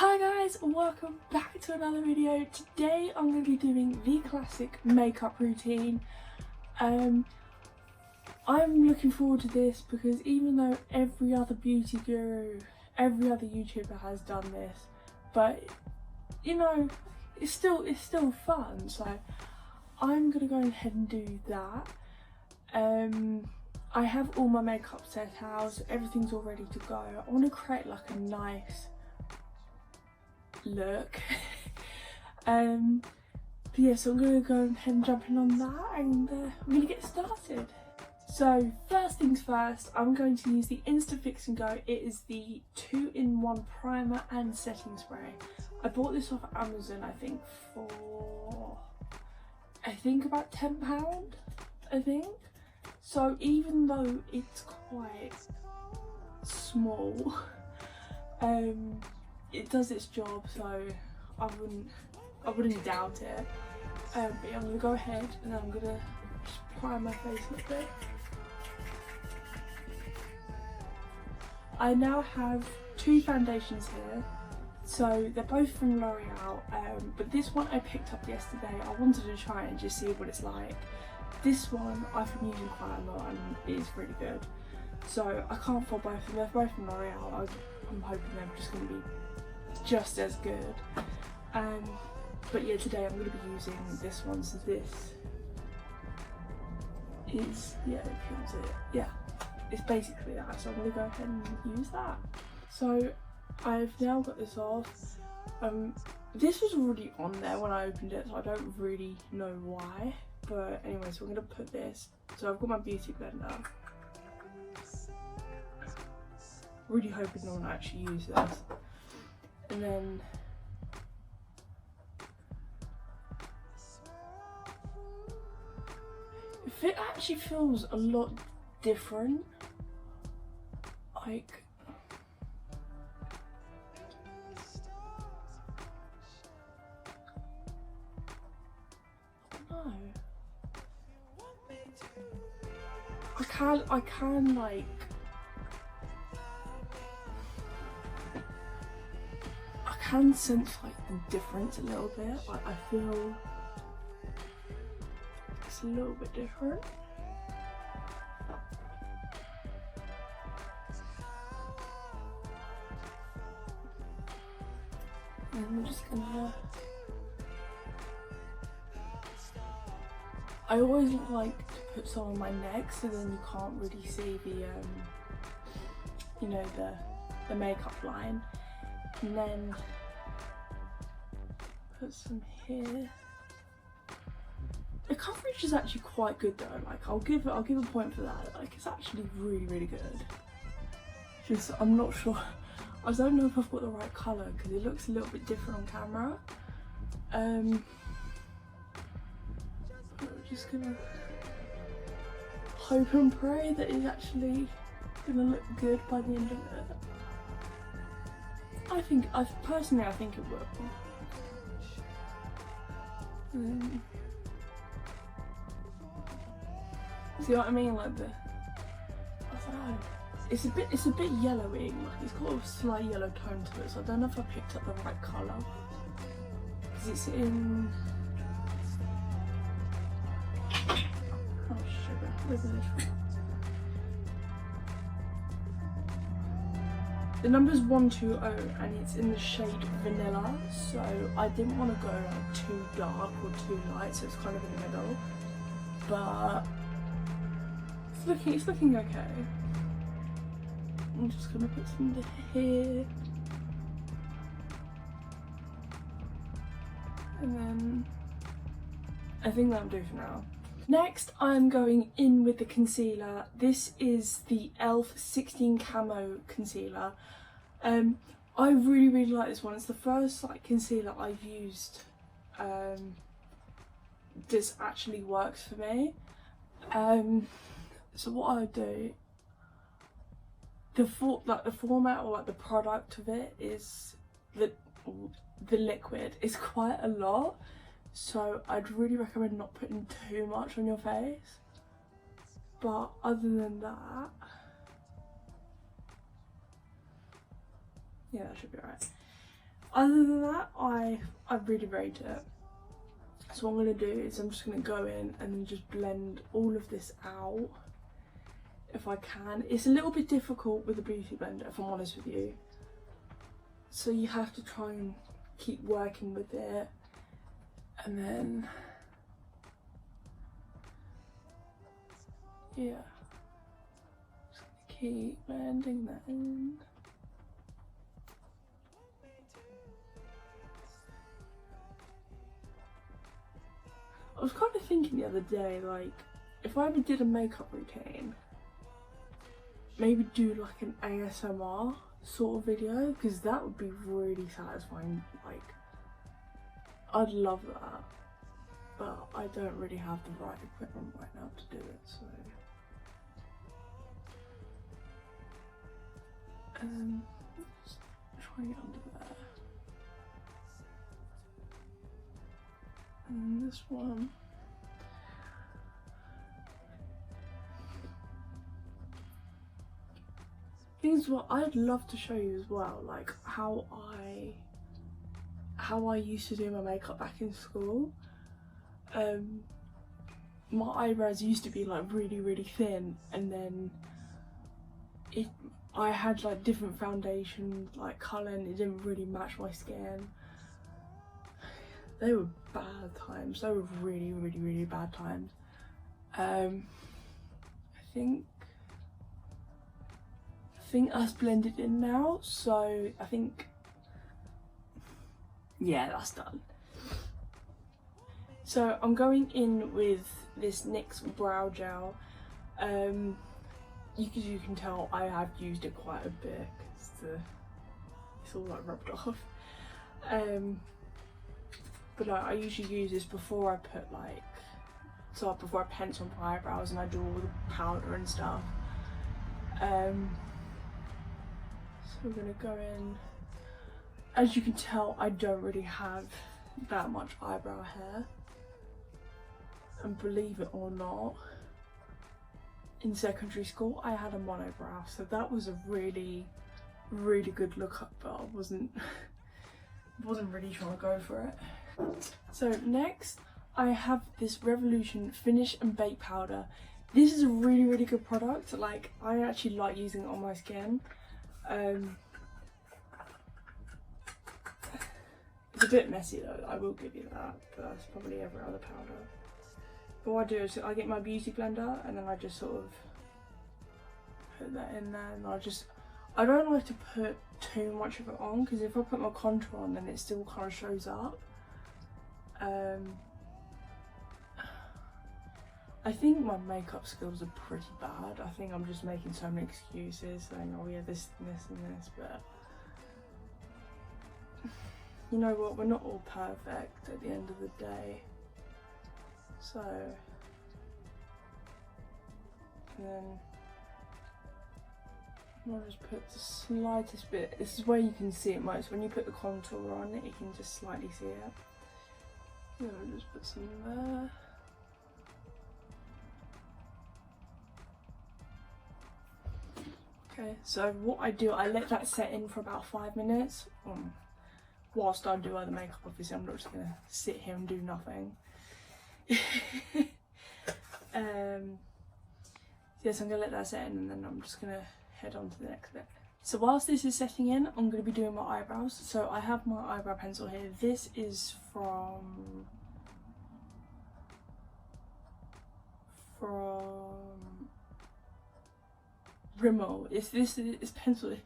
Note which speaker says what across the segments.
Speaker 1: Hi guys, welcome back to another video. Today I'm going to be doing the classic makeup routine. I'm looking forward to this because even though every other beauty guru, every other YouTuber has done this, but you know, it's still fun, so I'm going to go ahead and do that. I have all my makeup set out, so everything's all ready to go. I want to create like a nice look. Yeah, so I'm gonna go ahead and jump in on that, and we're gonna get started. So first things first, I'm going to use the Insta Fix and Go. It is the 2-in-1 primer and setting spray. I bought this off Amazon, I think for about £10, I think. So even though it's quite small, it does its job, so I wouldn't doubt it. But yeah, I'm gonna go ahead and I'm gonna just prime my face a little bit. I now have two foundations here, so they're both from L'Oreal, but this one I picked up yesterday. I wanted to try it and just see what it's like. This one I've been using quite a lot and it is really good. So I can't fault both of them. They're both from L'Oreal. I'm hoping they're just going to be just as good. But yeah, today I'm going to be using this one. So this is, yeah, it's basically that. So I'm going to go ahead and use that. So I've now got this off. This was already on there when I opened it, so I don't really know why. But anyway, so I'm going to put this. So I've got my beauty blender. Really hoping no one actually uses this. And then it actually feels a lot different. Like, I don't know. I can like, I can sense like the difference a little bit. Like I feel it's a little bit different. And I'm just gonna, I always like to put some on my neck so then you can't really see the you know, the makeup line, and then put some here. The coverage is actually quite good though. Like I'll give a point for that. Like it's actually really good. Just I'm not sure. I don't know if I've got the right colour because it looks a little bit different on camera. I'm just gonna hope and pray that it's actually gonna look good by the end of it. Personally I think it will. See what I mean? Like I don't know. It's a bit yellowy. Like it's got a slight yellow tone to it. So I don't know if I picked up the right colour because it's in. Oh sugar! Where's the little? The number's 120 and it's in the shade vanilla. So I didn't want to go like too dark or too light. So it's kind of in the middle. But it's looking okay. I'm just gonna put some here, and then I think that'll do for now. Next, I'm going in with the concealer. This is the e.l.f. 16 Camo Concealer. I really like this one. It's the first like concealer I've used. This actually works for me. So what I do, the format or like the product of it is the liquid is quite a lot, so I'd really recommend not putting too much on your face. But other than that, yeah, that should be alright. other than that, I really rate it. So what I'm going to do is I'm just going to go in and then just blend all of this out if I can. It's a little bit difficult with a beauty blender, if I'm honest with you. So you have to try and keep working with it, and then yeah, just keep blending that in. I was kind of thinking the other day, like, if I ever did a makeup routine, maybe do like an ASMR sort of video, because that would be really satisfying. Like, I'd love that, but I don't really have the right equipment right now to do it, so. Let's try it under there. And this one. Things what I'd love to show you as well, like how I used to do my makeup back in school. My eyebrows used to be like really thin, and then I had like different foundation like colour, and it didn't really match my skin. They were bad times. They were really bad times. I think that's blended in now, so I think, yeah, that's done. So I'm going in with this NYX brow gel. You can tell I have used it quite a bit because it's all like rubbed off. But I usually use this before I put before I pencil my eyebrows and I do all the powder and stuff. So we're gonna go in. As you can tell, I don't really have that much eyebrow hair, and believe it or not, in secondary school I had a monobrow, so that was a really good look up, but I wasn't really trying to go for it. So next I have this Revolution Finish and Bake Powder. This is a really good product. Like, I actually like using it on my skin. It's a bit messy though, I will give you that, but that's probably every other powder. But what I do is I get my beauty blender and then I just sort of put that in there, and I don't like to put too much of it on, because if I put my contour on then it still kind of shows up. I think my makeup skills are pretty bad. I think I'm just making so many excuses saying, oh yeah, this and this and this, but you know what, we're not all perfect at the end of the day. So, and then I'll just put the slightest bit. This is where you can see it most. When you put the contour on it, you can just slightly see it. Then I'll just put some there. Okay, so what I do, I let that set in for about 5 minutes. Whilst I do other makeup, obviously I'm not just gonna sit here and do nothing. Yes, I'm gonna let that set in and then I'm just gonna head on to the next bit. So whilst this is setting in, I'm gonna be doing my eyebrows. So I have my eyebrow pencil here. This is from Rimmel. It's pencil.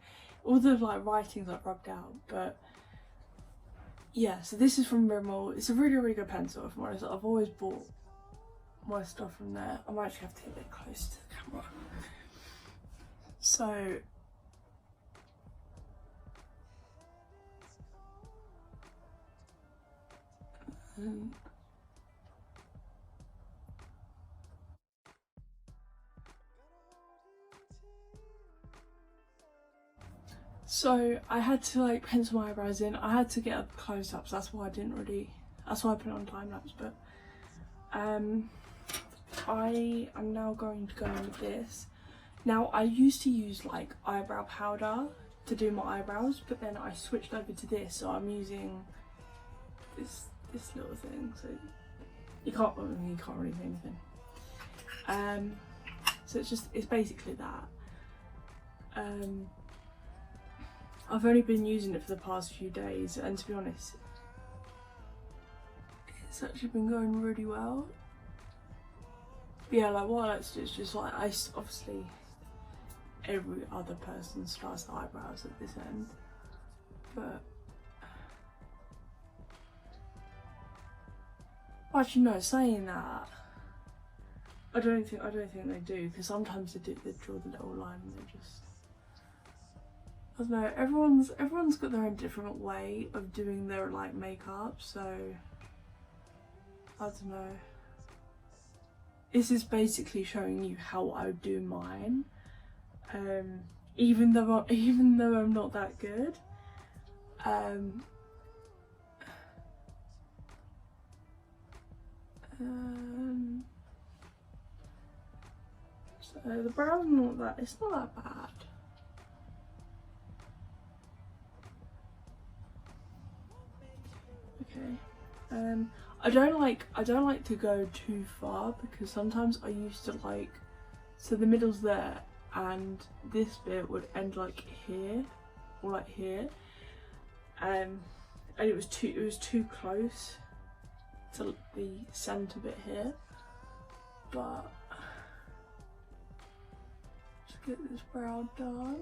Speaker 1: All the like writing's like rubbed out, but yeah. So this is from Rimmel. It's a really good pencil. If I'm honest, I've always bought my stuff from there. I might actually have to get a bit close to the camera. So So I had to like pencil my eyebrows in. I had to get up close-ups. That's why I put it on time lapse. But I am now going to go in with this. Now I used to use like eyebrow powder to do my eyebrows, but then I switched over to this, so I'm using this little thing, so you can't really see anything. So it's basically that. I've only been using it for the past few days, and to be honest, it's actually been going really well. But yeah, like what I like to do is just like, obviously every other person starts the eyebrows at this end, but actually no, saying that, I don't think they do, because sometimes they draw the little line and they just, I don't know, everyone's got their own different way of doing their like makeup, so I don't know. This is basically showing you how I would do mine, even though I'm not that good. So the brows it's not that bad. Okay. I don't like to go too far, because sometimes I used to like, so the middle's there and this bit would end like here or like here, and it was too close to the centre bit here, but let's get this brow done.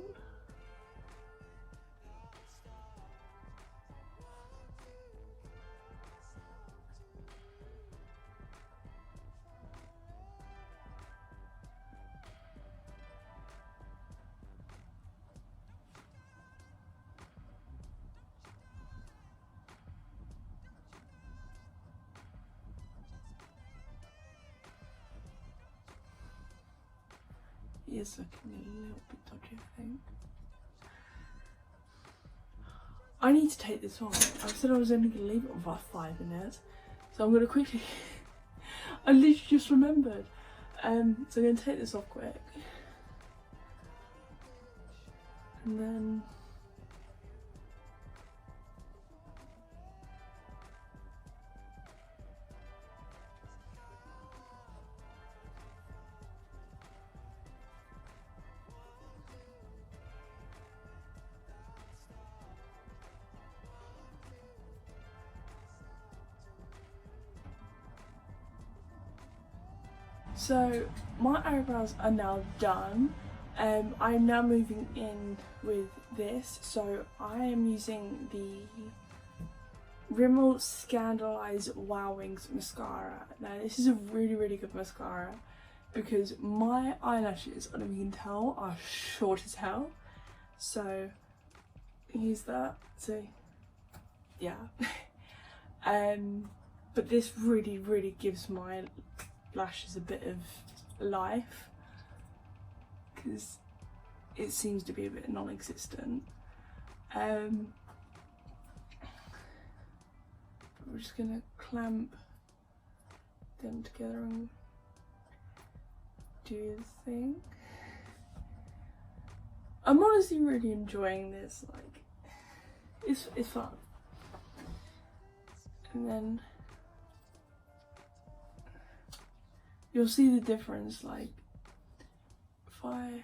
Speaker 1: He is looking a little bit dodgy, I think. I need to take this off. I said I was only going to leave it on for like 5 minutes, so I'm going to quickly I literally just remembered. So I'm going to take this off quick, and then so my eyebrows are now done. I'm now moving in with this. So I am using the Rimmel Scandalise Wow Wings mascara. Now this is a really good mascara, because my eyelashes, I don't know if you can tell, are short as hell. So use that. So yeah. But this really gives my lashes a bit of life, because it seems to be a bit non-existent. We're just gonna clamp them together and do the thing. I'm honestly really enjoying this, like it's fun. And then you'll see the difference, like if I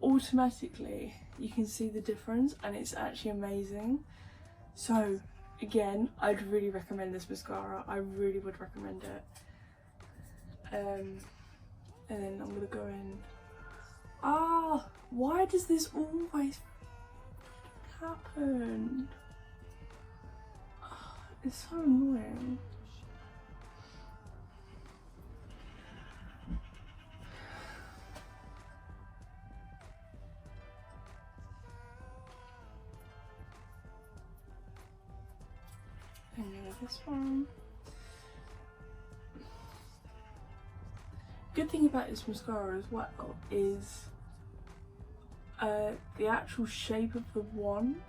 Speaker 1: automatically, you can see the difference, and it's actually amazing. So again, I'd really recommend this mascara. I really would recommend it. And then I'm gonna go in. Why does this always happen? It's so annoying. And then this one. Good thing about this mascara as well is the actual shape of the wand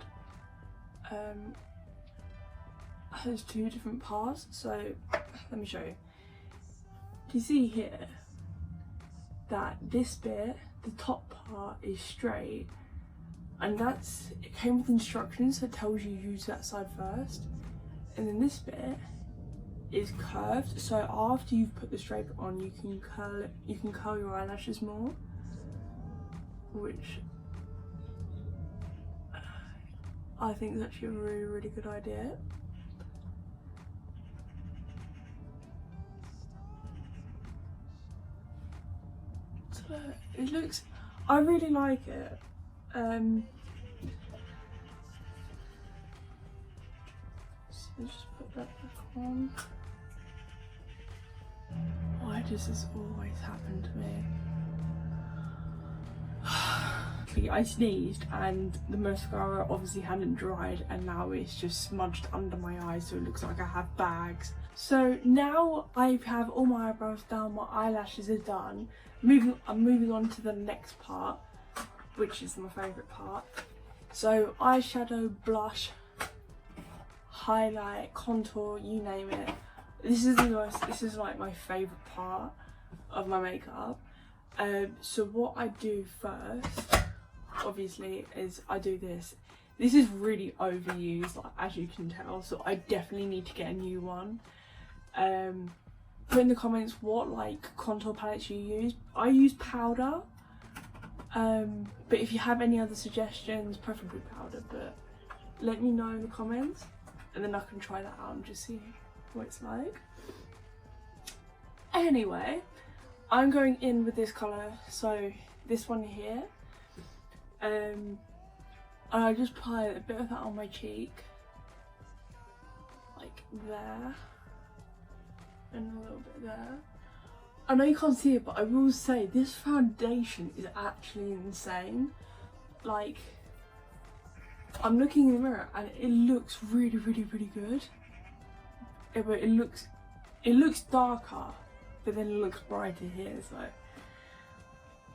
Speaker 1: has two different parts. So let me show you. Do you see here that this bit, the top part, is straight, and it came with instructions, so it tells you use that side first, and then this bit is curved, so after you've put the straight on, you can curl your eyelashes more, which I think is actually a really, really good idea. So it looks, I really like it. So just put that back on. Why does this always happen to me? I sneezed and the mascara obviously hadn't dried, and now it's just smudged under my eyes, so it looks like I have bags. So now I have all my eyebrows done, my eyelashes are done. I'm moving on to the next part, which is my favourite part. So eyeshadow, blush, highlight, contour, you name it. This is like my favourite part of my makeup. So what I do first, obviously, is I do this. This is really overused, like, as you can tell, so I definitely need to get a new one. Put in the comments what like contour palettes you use. I use powder, but if you have any other suggestions, preferably powder, but let me know in the comments, and then I can try that out and just see what it's like. Anyway, I'm going in with this colour, so this one here, and I just apply a bit of that on my cheek, like there, and a little bit there. I know you can't see it, but I will say this foundation is actually insane. Like, I'm looking in the mirror and it looks really, really, really good. But it looks darker, but then it looks brighter here. So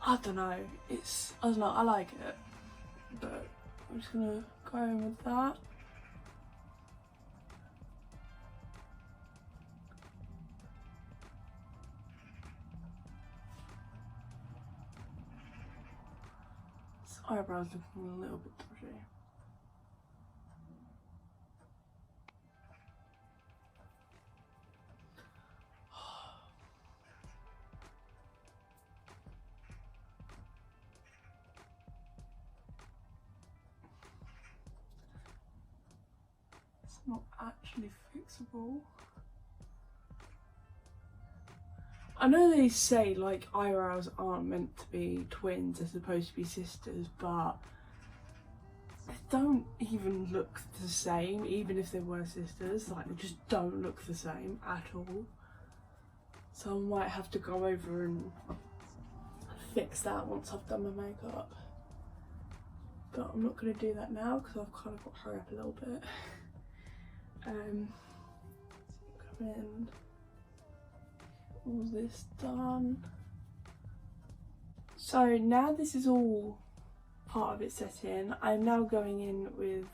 Speaker 1: I don't know. I like it, but I'm just gonna go in with that. This eyebrow's looking a little bit dodgy. Not actually fixable. I know they say like eyebrows aren't meant to be twins, they're supposed to be sisters, but they don't even look the same. Even if they were sisters, like, they just don't look the same at all. So I might have to go over and fix that once I've done my makeup, but I'm not going to do that now because I've kind of got to hurry up a little bit. Come in, all this done. So now this is all part of it set in, I'm now going in with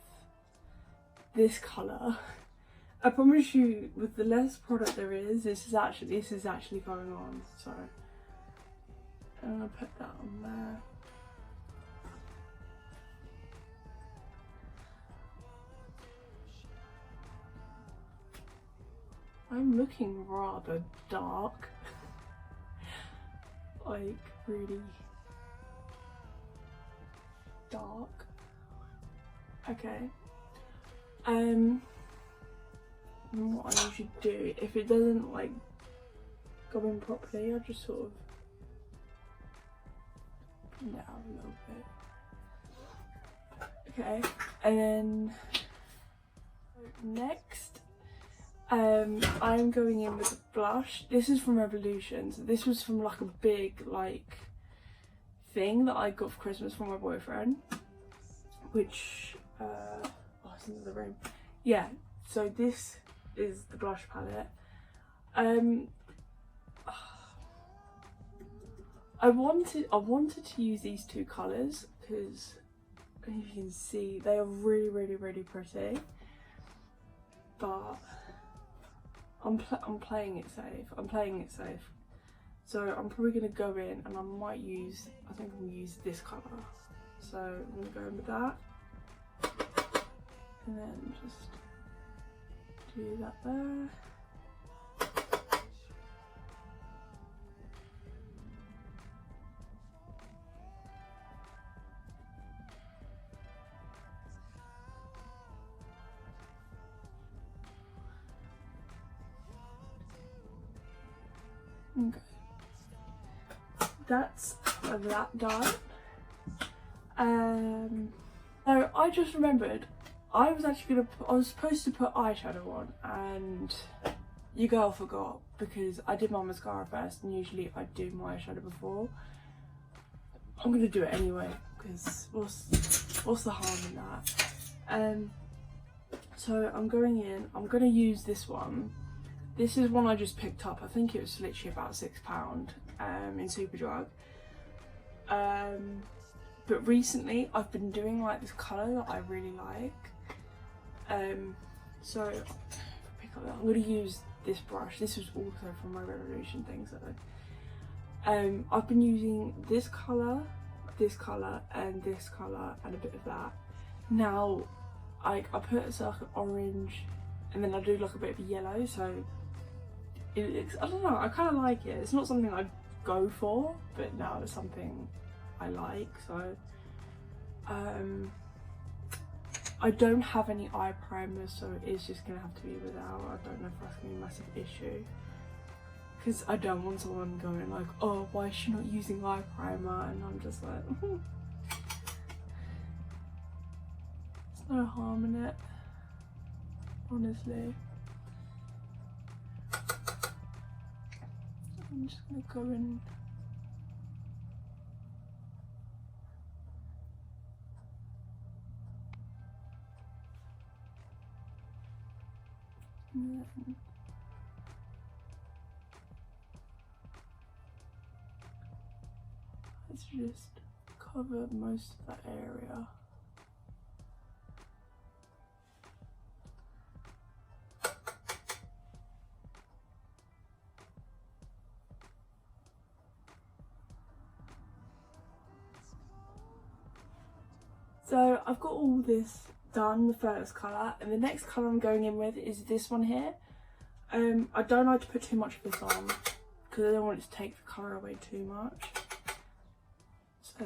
Speaker 1: this colour. I promise you, with the less product there is, this is actually going on. So I'm gonna put that on there. I'm looking rather dark, like really dark. Okay. What I usually do, if it doesn't like go in properly, I'll just sort of bring it out a little bit. Okay, and then next, I'm going in with a blush. This is from Revolution. So this was from like a big like thing that I got for Christmas from my boyfriend, which oh, it's in the room. Yeah, so this is the blush palette. I wanted to use these two colours because as you can see they are really pretty, but I'm playing it safe. So I'm probably going to go in and I might use, I think I'm going to use this colour. So I'm going to go in with that. And then just do that there. Okay. That's that done. So I just remembered I was supposed to put eyeshadow on, and your girl forgot because I did my mascara first, and usually I do my eyeshadow before. I'm gonna do it anyway because what's the harm in that? So I'm going in. I'm gonna use this one. This is one I just picked up. I think it was literally about £6 in Superdrug. But recently I've been doing like this colour that I really like. So I'm going to use this brush. This was also from my Revolution thing. So I've been using this colour, and this colour, and a bit of that. Now I put like an orange, and then I do like a bit of yellow. So I don't know. I kind of like it. It's not something I'd go for, but now it's something I like. So I don't have any eye primer, so it's just gonna have to be without. I don't know if that's gonna be a massive issue, because I don't want someone going like, oh, why is she not using eye primer? And I'm just like, there's no harm in it, honestly. I'm just gonna go in. And then let's just cover most of that area. So I've got all this done, the first colour, and the next colour I'm going in with is this one here. I don't like to put too much of this on because I don't want it to take the colour away too much. So,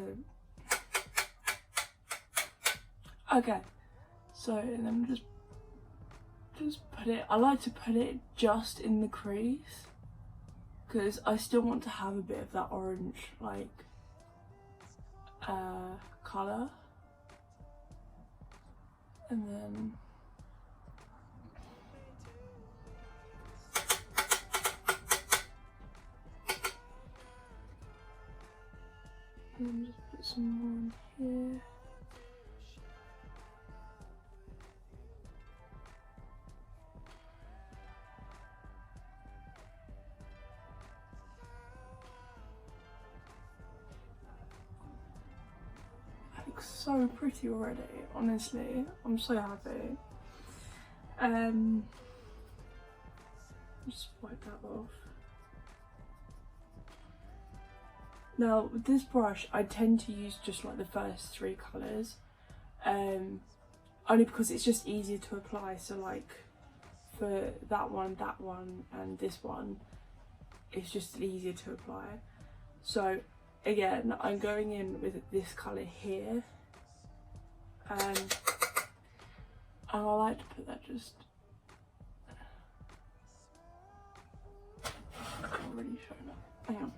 Speaker 1: okay, so and then just put it, I like to put it just in the crease because I still want to have a bit of that orange like colour. And then just put some more in here. That looks so pretty already, honestly. I'm so happy. Just wipe that off. Now with this brush I tend to use just like the first 3 colours, only because it's just easier to apply. So like for that one and this one, it's just easier to apply. So again, I'm going in with this colour here, and I like to put that just, I'm not really showing up. Hang on.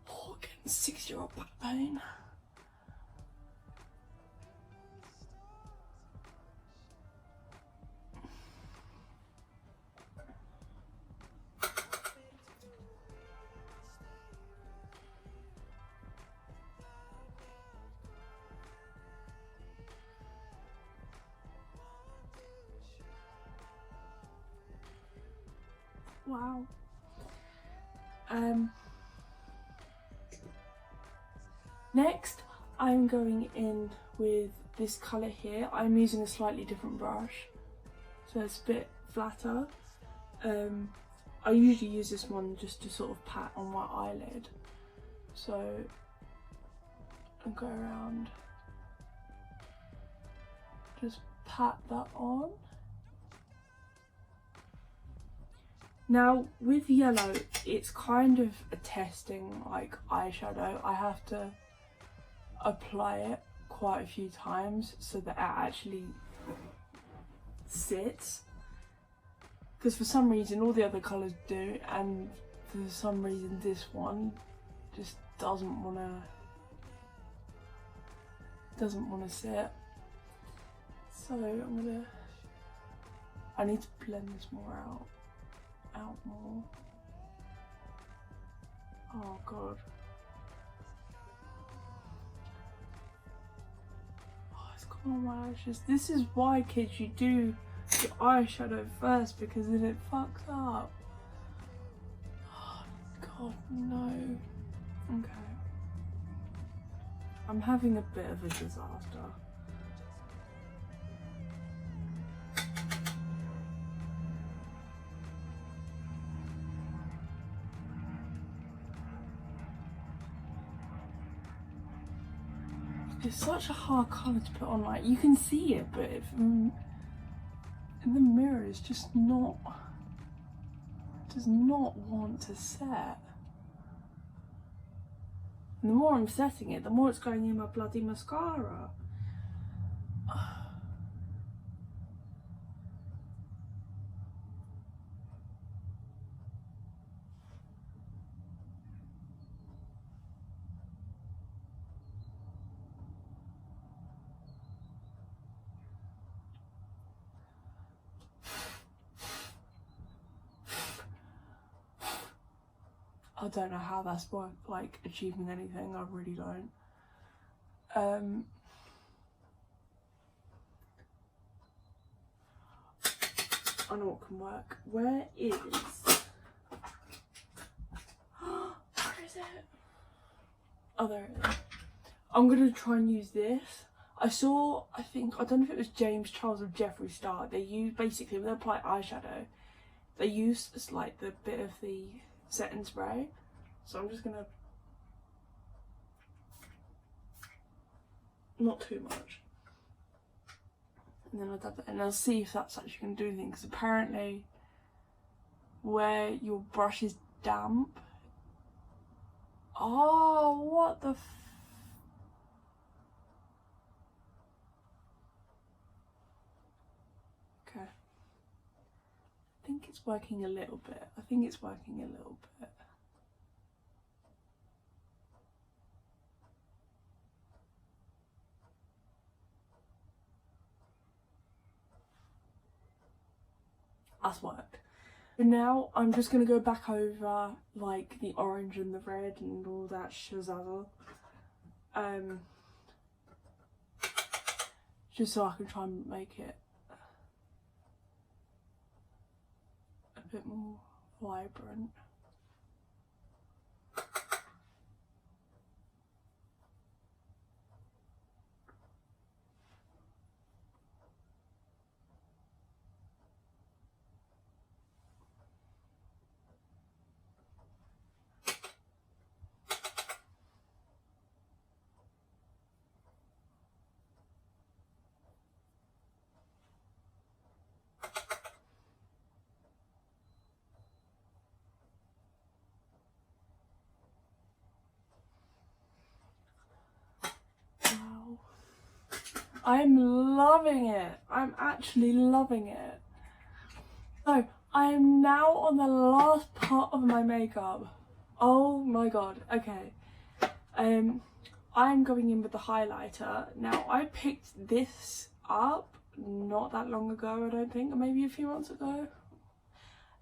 Speaker 1: Oh, getting 6-year-old back pain. Wow. Next, I'm going in with this colour here. I'm using a slightly different brush, so it's a bit flatter. I usually use this one just to sort of pat on my eyelid. So I'll go around, just pat that on. Now with yellow, it's kind of a testing like eyeshadow. I have to apply it quite a few times so that it actually sits. Because for some reason all the other colours do, and for some reason this one just doesn't wanna sit. So I need to blend this more out more. Oh god. Oh, it's got on my lashes. This is why, kids, you do your eyeshadow first, because then it fucks up. Oh god, no. Okay. I'm having a bit of a disaster. It's such a hard colour to put on, like you can see it, but if in the mirror it's just not, does not want to set. And the more I'm setting it, the more it's going in my bloody mascara. I don't know how that's like achieving anything. I really don't. I know what can work. Where is it? Oh, there it is. I'm gonna try and use this. I don't know if it was James Charles or Jeffree Star. They use, basically when they apply eyeshadow, they use like the bit of the setting spray. So I'm just gonna, not too much, and then I'll dab it, and I'll see if that's actually gonna do anything, because apparently where your brush is damp. Oh, what the okay. I think it's working a little bit. That's worked. But now I'm just gonna go back over like the orange and the red and all that shazazzle. Just so I can try and make it a bit more vibrant. I'm loving it. I'm actually loving it. So I am now on the last part of my makeup. Oh my god. Okay. I'm going in with the highlighter. Now I picked this up not that long ago, I don't think, or maybe a few months ago.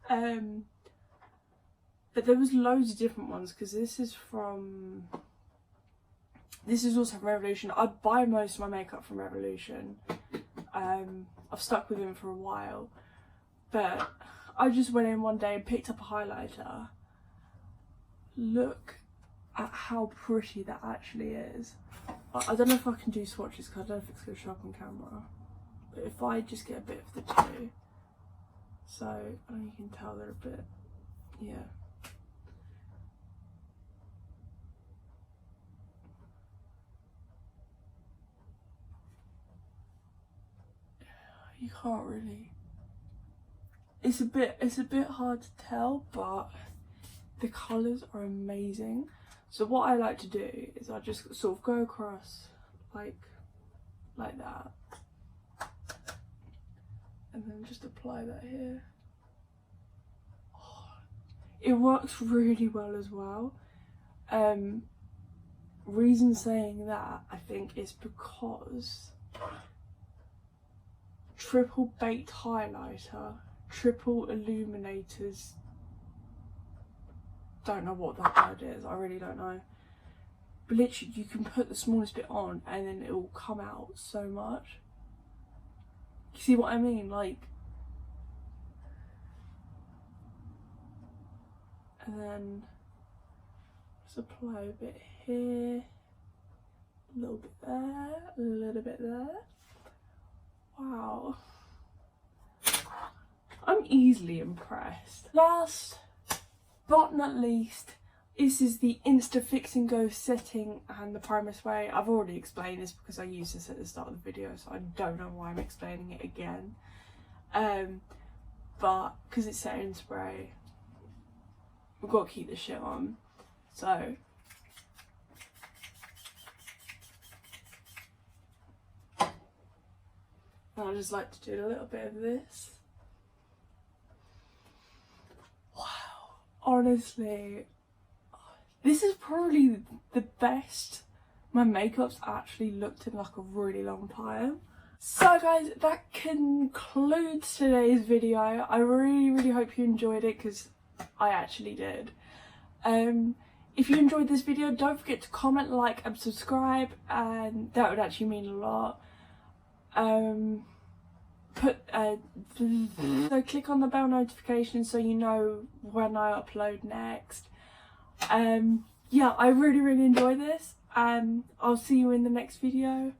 Speaker 1: But there was loads of different ones, because this is also from Revolution. I buy most of my makeup from Revolution. I've stuck with them for a while, but I just went in one day and picked up a highlighter. Look at how pretty that actually is. I don't know if I can do swatches because I don't know if it's going to show up on camera. But if I just get a bit of the two, so I know you can tell they're a bit, yeah. You can't really. It's a bit hard to tell, but the colours are amazing. So what I like to do is I just sort of go across like that, and then just apply that here. Oh, it works really well as well. Reason saying that, I think, is because triple baked highlighter, triple illuminators, don't know what that word is, I really don't know, but literally you can put the smallest bit on and then it will come out so much. You see what I mean? Like, and then just apply a bit here, a little bit there, a little bit there. Wow, I'm easily impressed. Last but not least, this is the Insta Fix and Go setting and the primer spray. I've already explained this because I used this at the start of the video, so I don't know why I'm explaining it again. But because it's setting spray, we've got to keep this shit on. So I just like to do a little bit of this. Wow, honestly, this is probably the best my makeup's actually looked in like a really long time. So guys, that concludes today's video. I really hope you enjoyed it, because I actually did. If you enjoyed this video, don't forget to comment, like and subscribe, and that would actually mean a lot. So click on the bell notification so you know when I upload next. Yeah, I really enjoy this, and I'll see you in the next video.